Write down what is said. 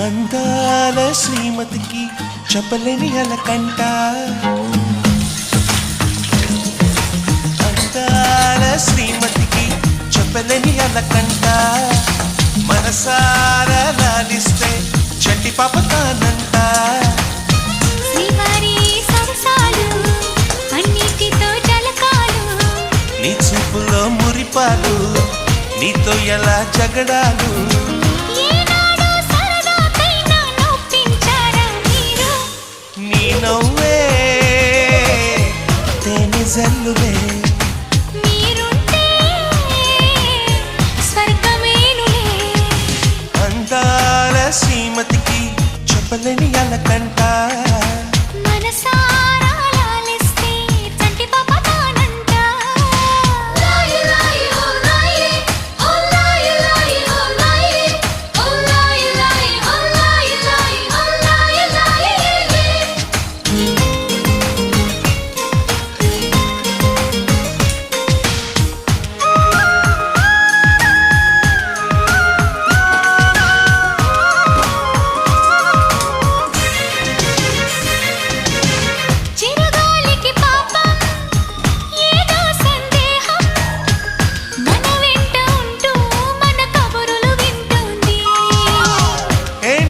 అందాల శ్రీమతికి చెప్పలేని అలకంట అందాల శ్రీమతికి చెప్పలేని అలకంట మనసారా లాలిస్తే చంటి పాప తానంట శ్రీవారి సరసాలు అన్నిటితో జలకాలు నీ చూపులో మురిపాలు నీతో ఎలా జగడాలు ఏనాడు సరదాకైనా నొప్పించారా మీరు నీ నవ్వే తేనె జల్లులే మీరుంటే స్వర్గమేనులే అందాల శ్రీమతికి చెప్పలేని అలకంట